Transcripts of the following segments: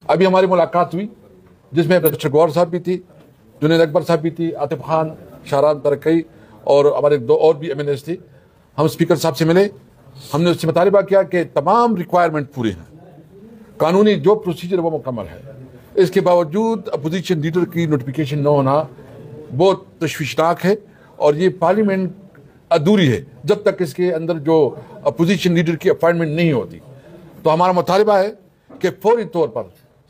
ابھی ہماری ملاقات ہوئی جس میں ڈاکٹر گوہر صاحب بھی تھی, جنید اکبر صاحب بھی تھی, عاطف خان, شاہرام ترکی اور ہمارے 2 اور بھی MLAs تھی. ہم اسپیکر صاحب سے ملے, ہم نے اس سے مطالبہ کیا کہ تمام ریکوائرمنٹ پورے ہیں, قانونی جو پروسیجر وہ مکمل ہے. اس کے باوجود اپوزیشن لیڈر کی نوٹیفیکیشن نہ ہونا بہت تشویشناک ہے, اور یہ پارلیمنٹ ادھوری ہے جب تک اس کے اندر جو اپوزیشن لیڈر کی اپائنٹمنٹ نہیں ہوتی. تو ہمارا مطالبہ ہے کہ فوری طور پر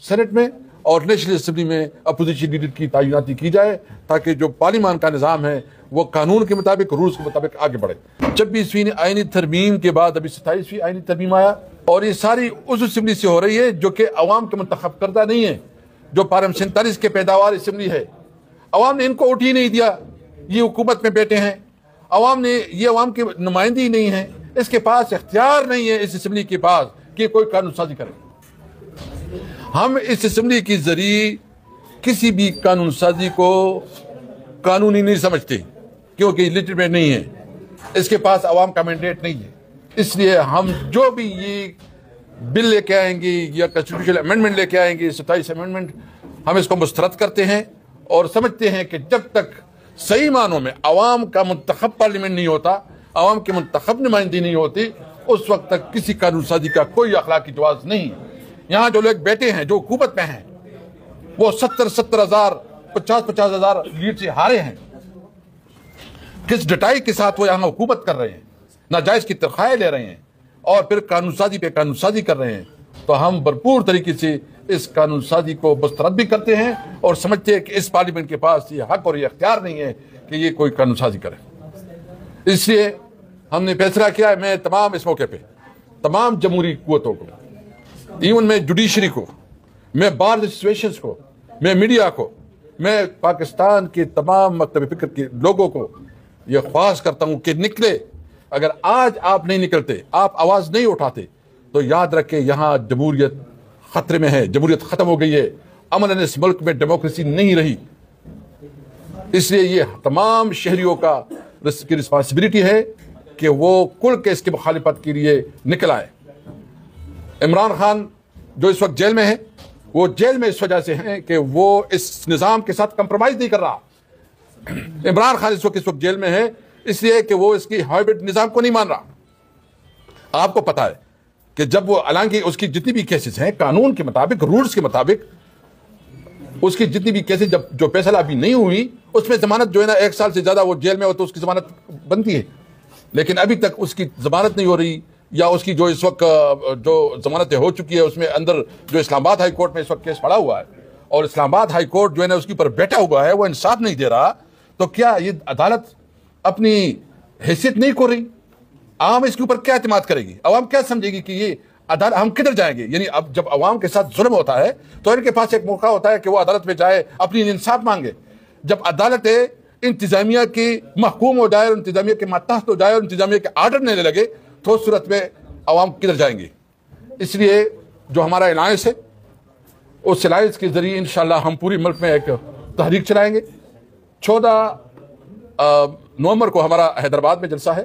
سینٹ میں اور نیشنل اسمبلی میں اپوزیشن لیڈر کی تعیناتی کی جائے, تاکہ جو پارلیمان کا نظام ہے وہ قانون کے مطابق, رولز کے مطابق آگے بڑھے. 26ویں آئینی ترمیم کے بعد ابھی 27ویں آئینی ترمیم آیا, اور یہ ساری اس اسمبلی سے ہو رہی ہے جو کہ عوام کے منتخب کردہ نہیں ہے, جو پارلیمنٹ 47 کے پیداوار اسمبلی ہے. عوام نے ان کو ووٹ ہی نہیں دیا, یہ حکومت میں بیٹھے ہیں. عوام نے, یہ عوام کے نمائندے ہی نہیں ہیں, اس کے پاس اختیار نہیں ہے اس اسمبلی کے پاس کہ کوئی قانون سازی کرے. ہم اس اسمبلی کے ذریعے کسی بھی قانون سازی کو قانونی نہیں سمجھتے, کیونکہ لیجٹمیٹ نہیں ہے, اس کے پاس عوام کا مینڈیٹ نہیں ہے. اس لیے ہم جو بھی یہ بل لے کے آئیں گے یا کنسٹیٹیوشنل امینڈمنٹ لے کے آئیں گے, 27 امینڈمنٹ, ہم اس کو مسترد کرتے ہیں اور سمجھتے ہیں کہ جب تک صحیح معنوں میں عوام کا منتخب پارلیمنٹ نہیں ہوتا, عوام کے منتخب نمائندگی نہیں ہوتی, اس وقت تک کسی قانون سازی کا کوئی اخلاقی جواز نہیں. یہاں جو لوگ بیٹھے ہیں, جو حکومت میں ہیں, وہ 70 ہزار 50 ہزار لیڈ سے ہارے ہیں. کس ڈٹائی کے ساتھ وہ یہاں حکومت کر رہے ہیں, ناجائز کی تنخواہیں لے رہے ہیں, اور پھر قانون سازی پہ قانون سازی کر رہے ہیں. تو ہم بھرپور طریقے سے اس قانون سازی کو مسترد بھی کرتے ہیں اور سمجھتے ہیں کہ اس پارلیمنٹ کے پاس یہ حق اور یہ اختیار نہیں ہے کہ یہ کوئی قانون سازی کرے. اس لیے ہم نے فیصلہ کیا ہے, میں تمام اس موقع پہ تمام جمہوری قوتوں کو, ایون میں جوڈیشری کو, میں بار ایسوسیشنز کو, میں میڈیا کو, میں پاکستان کے تمام مکتب فکر کے لوگوں کو یہ خواہش کرتا ہوں کہ نکلے. اگر آج آپ نہیں نکلتے, آپ آواز نہیں اٹھاتے, تو یاد رکھیں یہاں جمہوریت خطرے میں ہے, جمہوریت ختم ہو گئی ہے, امن اس ملک میں ڈیموکریسی نہیں رہی. اس لیے یہ تمام شہریوں کا کی رسپانسبلٹی ہے کہ وہ کل کے اس کی مخالفت کے لیے نکل آئے. عمران خان جو اس وقت جیل میں ہے, وہ جیل میں اس وجہ سے ہیں کہ وہ اس نظام کے ساتھ کمپرومائز نہیں کر رہا. عمران خان اس وقت جیل میں ہے اس لیے کہ وہ اس کی ہائبرڈ نظام کو نہیں مان رہا. آپ کو پتا ہے کہ جب وہ, حالانکہ اس کی جتنی بھی کیسز ہیں قانون کے مطابق, رولز کے مطابق, اس کی جتنی بھی کیسز جو فیصلہ ابھی نہیں ہوئی, اس میں ضمانت جو ہے نا 1 سال سے زیادہ وہ جیل میں ہو تو اس کی ضمانت بنتی ہے, لیکن ابھی تک اس کی ضمانت نہیں ہو رہی, یا اس کی جو اس وقت جو ضمانتیں ہو چکی ہے اس میں اندر جو اسلام آباد ہائی کورٹ میں اس وقت کیس پڑا ہوا ہے, اور اسلام آباد ہائی کورٹ جو ہے نا اس کے اوپر بیٹھا ہوا ہے, وہ انصاف نہیں دے رہا. تو کیا یہ عدالت اپنی حیثیت نہیں کھو رہی؟ عوام اس کے اوپر کیا اعتماد کرے گی؟ عوام کیا سمجھے گی کہ یہ عدالت, ہم کدھر جائیں گے؟ یعنی اب جب عوام کے ساتھ ظلم ہوتا ہے تو ان کے پاس ایک موقع ہوتا ہے کہ وہ عدالت میں جائے, اپنی انصاف مانگے. جب عدالت انتظامیہ کی محکوم ہو جائے, اور انتظامیہ کے ماتحت ہو جائے, اور انتظامیہ کے آرڈر لینے لگے, تو اس صورت میں عوام کدھر جائیں گے؟ اس لیے جو ہمارا الائنس ہے, اس الائنس کے ذریعے انشاءاللہ ہم پوری ملک میں ایک تحریک چلائیں گے. 14 نومبر کو ہمارا حیدرآباد میں جلسہ ہے,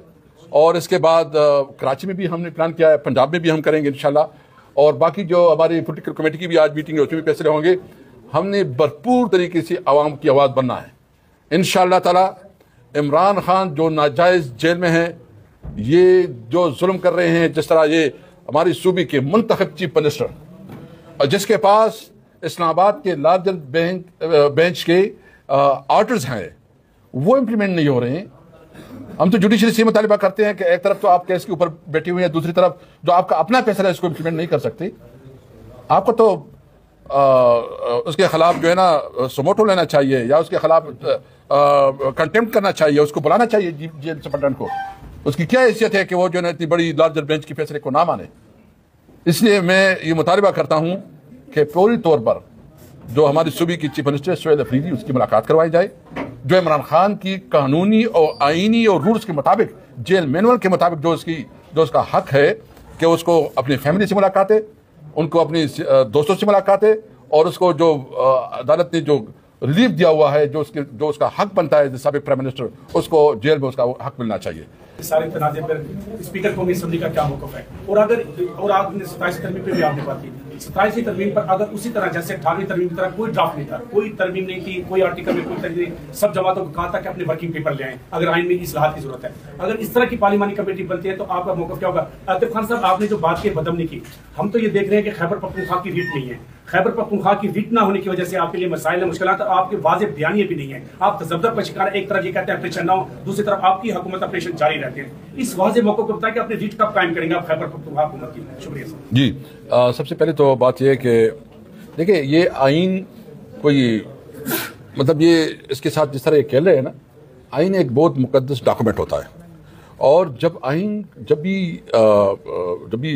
اور اس کے بعد کراچی میں بھی ہم نے پلان کیا ہے, پنجاب میں بھی ہم کریں گے انشاءاللہ, اور باقی جو ہماری پولیٹیکل کمیٹی کی بھی آج میٹنگ ہے اس میں بھی فیصلے ہوں گے. ہم نے بھرپور طریقے سے عوام کی آواز بننا ہے انشاءاللہ تعالی. عمران خان جو ناجائز جیل میں ہیں, یہ جو ظلم کر رہے ہیں, جس طرح یہ ہماری صوبے کے منتخب چیف منسٹر, اور جس کے پاس اسلام آباد کے لارجر بینچ کے آرڈرز ہیں, وہ امپلیمنٹ نہیں ہو رہے ہیں. ہم تو جوڈیشری سے مطالبہ کرتے ہیں کہ ایک طرف تو آپ کیس کے اوپر بیٹھے ہوئے ہیں, دوسری طرف جو آپ کا اپنا فیصلہ ہے اس کو امپلیمنٹ نہیں کر سکتے. آپ کو تو اس کے خلاف جو ہے نا سموٹو لینا چاہیے, یا اس کے خلاف کنٹمپٹ کرنا چاہیے, اس کو بلانا چاہیے جیل سپرنٹینڈنٹ کو. اس کی کیا حیثیت ہے کہ وہ جو ہے نا اتنی بڑی لارجر بینچ کے فیصلے کو نہ مانے. اس لیے میں یہ مطالبہ کرتا ہوں کہ فوری طور پر جو ہماری صوبے کی چیف منسٹر سہیل افریدی, اس کی ملاقات کروائی جائے, جو عمران خان کی قانونی اور آئینی اور رولز کے مطابق, جیل مینول کے مطابق جو اس کا حق ہے کہ اس کو اپنی فیملی سے ملاقاتیں, ان کو اپنی دوستوں سے ملاقاتیں, اور اس کو جو عدالت نے جو ریلیف دیا ہوا ہے, جو اس کا حق بنتا ہے سابق پرائم منسٹر, اس کو جیل میں اس کا حق ملنا چاہیے. سارے تنازع پر اسپیکر قومی اسمبلی کا کیا موقف ہے؟ اور آپ نے 27 ترمیم پہ بھی آپ نے بات کی. 27 ترمیم پر اگر اسی طرح جیسے 18ویں ترمیم کی طرح کوئی ڈرافٹ نہیں تھا, کوئی ترمیم نہیں تھی, کوئی آرٹیکل میں کوئی ترمیم, سب جماعتوں کو کہا تھا کہ اپنے ورکنگ پیپر لے آئیں اگر آئین میں اصلاحات کی ضرورت ہے. اگر اس طرح کی پارلیمانی کمیٹی بنتی ہے تو آپ کا موقف کیا ہوگا؟ عاطف خان صاحب, آپ نے جو بات کی بدم نہیں کی. ہم تو یہ دیکھ رہے ہیں کہ خیبر پختونخوا کی ریٹ نہیں ہے. خیبر پختونخوا کی ریٹ نہ ہونے کی وجہ سے آپ کے لیے مسائل ہیں, مشکلات, آپ کے واضح بیانیے بھی نہیں ہیں. آپ تذبذب کا شکار, ایک طرف یہ کہتے ہیں آپریشن نہ ہو, دوسری طرف آپ کی حکومت آپریشن جاری رہتے ہیں. اس واضح موقع کو بتائیں کہ اپنے ریٹ کب قائم کریں گے آپ خیبر پختونخوا حکومت کی؟ شکریہ سر. جی, سب سے پہلے تو بات یہ ہے کہ دیکھیں یہ آئین کوئی مطلب یہ اس کے ساتھ جس طرح یہ کہہ رہے ہیں نا, آئین ایک بہت مقدس ڈاکومنٹ ہوتا ہے. اور جب بھی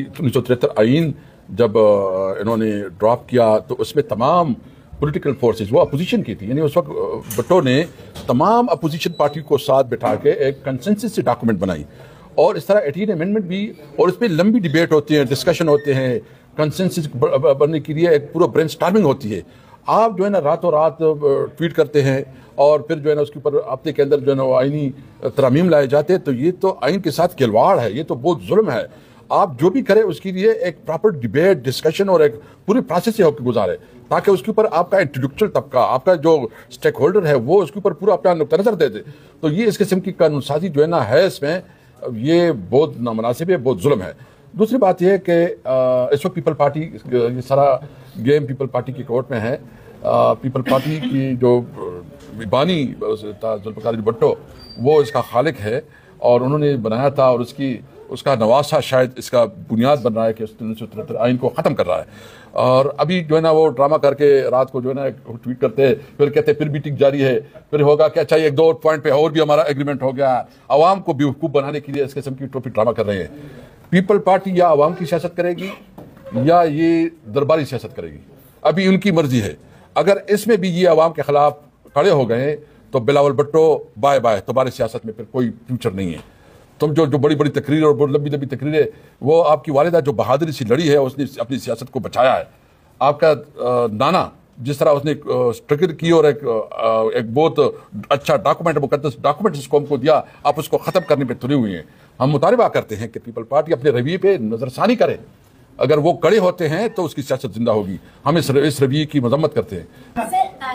1973 آئین جب انہوں نے ڈراپ کیا تو اس میں تمام پولیٹیکل فورسز, وہ اپوزیشن کی تھی, یعنی اس وقت بھٹو نے تمام اپوزیشن پارٹی کو ساتھ بٹھا کے ایک کنسنسس سے ڈاکومنٹ بنائی. اور اس طرح 18 امینڈمنٹ بھی, اور اس پہ لمبی ڈیبیٹ ہوتی ہے, ڈسکشن ہوتے ہیں, کنسنسس بننے کے لیے ایک پورا برین سٹارمنگ ہوتی ہے. آپ جو ہے نا راتوں رات ٹویٹ کرتے ہیں اور پھر جو ہے نا اس کے اوپر ہفتے کے اندر جو ہے نا وہ آئینی ترامیم لائے جاتے ہیں, تو یہ تو آئین کے ساتھ کھلواڑ ہے, یہ تو بہت ظلم ہے. آپ جو بھی کریں اس کے لیے ایک پراپر ڈیبیٹ, ڈسکشن اور ایک پوری پروسیس سے ہو کے گزارے, تاکہ اس کے اوپر آپ کا انٹلیکچوئل طبقہ, آپ کا جو اسٹیک ہولڈر ہے, وہ اس کے اوپر پورا اپنا نقطہ نظر دے دے. تو یہ اس قسم کی قانون سازی جو ہے نا ہے اس میں, یہ بہت نامناسب ہے, بہت ظلم ہے. دوسری بات یہ ہے کہ اس وقت پیپل پارٹی, یہ سارا گیم پیپل پارٹی کی کورٹ میں ہے. پیپل پارٹی کی جو بانی ذوالفقار علی بھٹو, وہ اس کا خالق ہے اور انہوں نے بنایا تھا, اور اس کا نواسہ شاید اس کا بنیاد بن رہا ہے کہ 1973 آئین کو ختم کر رہا ہے. اور ابھی جو ہے نا وہ ڈرامہ کر کے رات کو جو ہے نا ٹویٹ کرتے ہیں, پھر کہتے ہیں پھر میٹنگ جاری ہے, پھر ہوگا کیا چاہیے, ایک دو اور پوائنٹ پہ اور بھی ہمارا ایگریمنٹ ہو گیا. عوام کو بیوقوف بنانے کے لیے اس قسم کی ٹوپی ڈرامہ کر رہے ہیں. پیپل پارٹی یا عوام کی سیاست کرے گی یا یہ درباری سیاست کرے گی, ابھی ان کی مرضی ہے. اگر اس میں بھی یہ عوام کے خلاف کھڑے ہو گئے تو بلاول بھٹو بائے بائے, تمہاری سیاست میں پھر کوئی فیوچر نہیں ہے. تم جو بڑی بڑی تقریر اور لمبی تقریریں, وہ آپ کی والدہ جو بہادری سے لڑی ہے, اس نے اپنی سیاست کو بچایا ہے. آپ کا نانا جس طرح اس نے اسٹرگل کی اور ایک بہت اچھا ڈاکومنٹ, مقدس ڈاکومنٹ اس قوم کو دیا, آپ اس کو ختم کرنے پہ تلے ہوئے ہیں. ہم مطالبہ کرتے ہیں کہ پیپل پارٹی اپنے رویے پہ نظر ثانی کرے. اگر وہ کڑے ہوتے ہیں تو اس کی سیاست زندہ ہوگی. ہم اس رویے کی مذمت کرتے ہیں.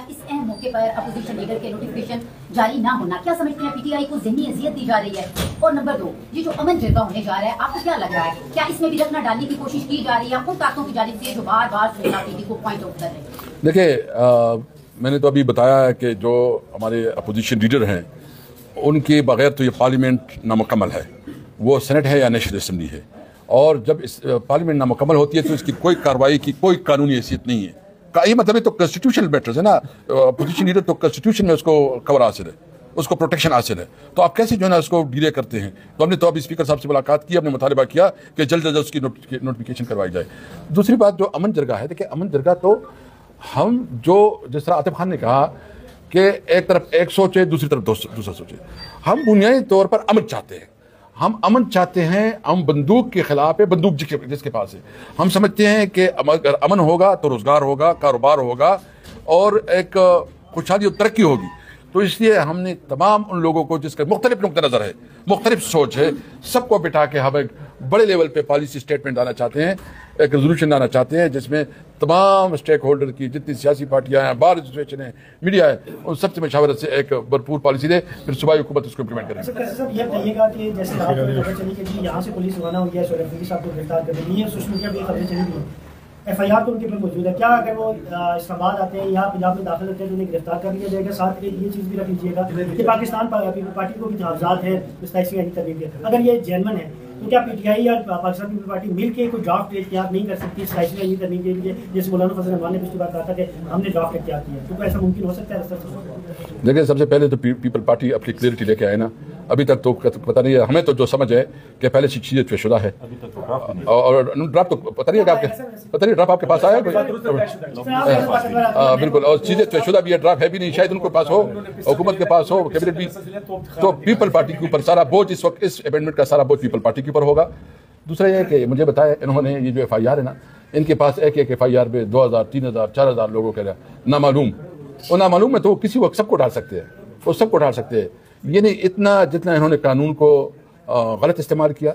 اس اہم موقع پر اپوزیشن لیڈر کے نوٹیفیکیشن جاری نہ ہونا, کیا سمجھتے ہیں پی ٹی آئی کو ذہنی اذیت دی جا رہی ہے؟ اور نمبر 2, یہ جو امن جرگہ ہونے جا رہا ہے, آپ کو کیا لگ رہا ہے, کیا اس میں بھی رکھنا ڈالنے کی کوشش کی جا رہی ہے ان طاقتوں کی جانب سے جو بار بار پی ٹی کو پوائنٹ آؤٹ کر رہے ہیں؟ دیکھیں, میں نے تو ابھی بتایا ہے کہ جو ہمارے اپوزیشن لیڈر ہیں, ان کے بغیر تو یہ پارلیمنٹ نامکمل ہے. وہ سینٹ ہے یا نیشنل اسمبلی ہے, اور جب اس پارلیمنٹ نامکمل ہوتی ہے تو اس کی کوئی کارروائی کی کوئی قانونی حیثیت نہیں ہے. یہ مطلب ہے تو کانسٹیٹیوشنل میٹرز ہے نا, اپوزیشن لیڈر تو کانسٹیٹیوشن میں اس کو کور حاصل ہے, اس کو پروٹیکشن حاصل ہے. تو آپ کیسے جو ہے نا اس کو ڈیلے کرتے ہیں؟ تو ہم نے تو ابھی اسپیکر صاحب سے ملاقات کی, ہم نے مطالبہ کیا کہ جلد از جلد اس کی نوٹیفیکیشن کروائی جائے. دوسری بات جو امن جرگہ ہے, دیکھیں امن جرگہ تو ہم جو جس طرح عاطف خان نے کہا کہ ایک طرف ایک سوچے, دوسری طرف دوسرا سوچے. ہم بنیادی طور پر امن چاہتے ہیں. ہم امن چاہتے ہیں, ہم بندوق کے خلاف ہے, بندوق جس کے پاس ہے. ہم سمجھتے ہیں کہ اگر امن ہوگا تو روزگار ہوگا, کاروبار ہوگا, اور ایک خوشحالی اور ترقی ہوگی. تو اس لیے ہم نے تمام ان لوگوں کو جس کا مختلف نقطہ نظر ہے, مختلف سوچ ہے, سب کو بٹھا کے ہم ایک بڑے لیول پہ پالیسی اسٹیٹمنٹ لانا چاہتے ہیں, ایک ریزولوشن لانا چاہتے ہیں جس میں تمام اسٹیک ہولڈر کی جتنی سیاسی پارٹیاں ہیں, بار ایسوسیشن ہیں, میڈیا ہے, ان سب سے مشاورت سے ایک بھرپور پالیسی دے, پھر صوبائی حکومت اس کو امپلیمنٹ کرے گی. سر یہ کہیے گا کہ جیسے آپ کو خبر چلی کہ یہاں سے پولیس روانہ ہوئی ہے سورہ فیض صاحب کو گرفتار کرنے کے لیے, سوشل میڈیا پہ خبریں چلی گئی, ایف آئی آر تو ان کے اوپر موجود ہے, کیا اگر وہ اسلام آباد آتے ہیں یا پنجاب میں داخل ہوتے ہیں تو انہیں گرفتار کر لیا جائے گا؟ ساتھ یہ چیز بھی رکھ لیجیے گا کہ پاکستان پیپل پارٹی کو بھی تحفظات ہیں 27 ترمیم کے, اگر یہ جینون ہے تو کیا پی ٹی آئی اور پاکستان پیپل پارٹی مل کے کوئی ڈرافٹ اختیار نہیں کر سکتی 27 ترمیم کے لیے, جیسے مولانا فضل الرحمان نے پچھلی بار کہا تھا کہ ہم نے ڈرافٹ اختیار کیا, تو ایسا ممکن ہو سکتا ہے؟ دیکھیں, سب سے پہلے تو پیپل پارٹی اپنی کلیئرٹی لے کے آئے نا. ابھی تک تو پتہ نہیں ہے ہمیں, تو جو سمجھ ہے کہ پہلے سے چیزیں طے شدہ ہے, اور ڈرافٹ تو پتہ نہیں ہے آپ کے, پتہ نہیں ڈرافٹ آپ کے پاس آیا بالکل, اور چیزیں طے شدہ بھی ہے, ڈرافٹ ہے بھی نہیں, شاید ان کے پاس ہو, حکومت کے پاس ہو, کیبنٹ بھی. تو پیپل پارٹی کے اوپر سارا بوجھ اس وقت, اس امینڈمنٹ کا سارا بوجھ پیپل پارٹی کے اوپر ہوگا. دوسرا یہ ہے کہ مجھے بتایا انہوں نے, یہ جو ایف آئی آر ہے نا, ان کے پاس ایک ایف آئی آر پہ 2000 3000 4000 لوگوں کے نامعلوم, اور نامعلوم میں تو کسی وقت سب کو ڈال سکتے ہیں, وہ سب کو ڈال سکتے ہیں. یہ نہیں اتنا جتنا انہوں نے قانون کو غلط استعمال کیا,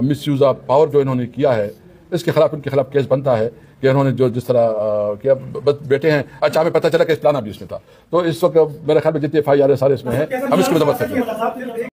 مس یوز آف پاور جو انہوں نے کیا ہے, اس کے خلاف ان کے خلاف کیس بنتا ہے کہ انہوں نے جو جس طرح کیا بس بیٹے ہیں. اچھا ہمیں پتہ چلا کہ اسپلانا بھی اس میں تھا, تو اس وقت میرے خیال میں جتنے FIR سارے اس میں ہیں, ہم اس کی مذمت کرتے ہیں.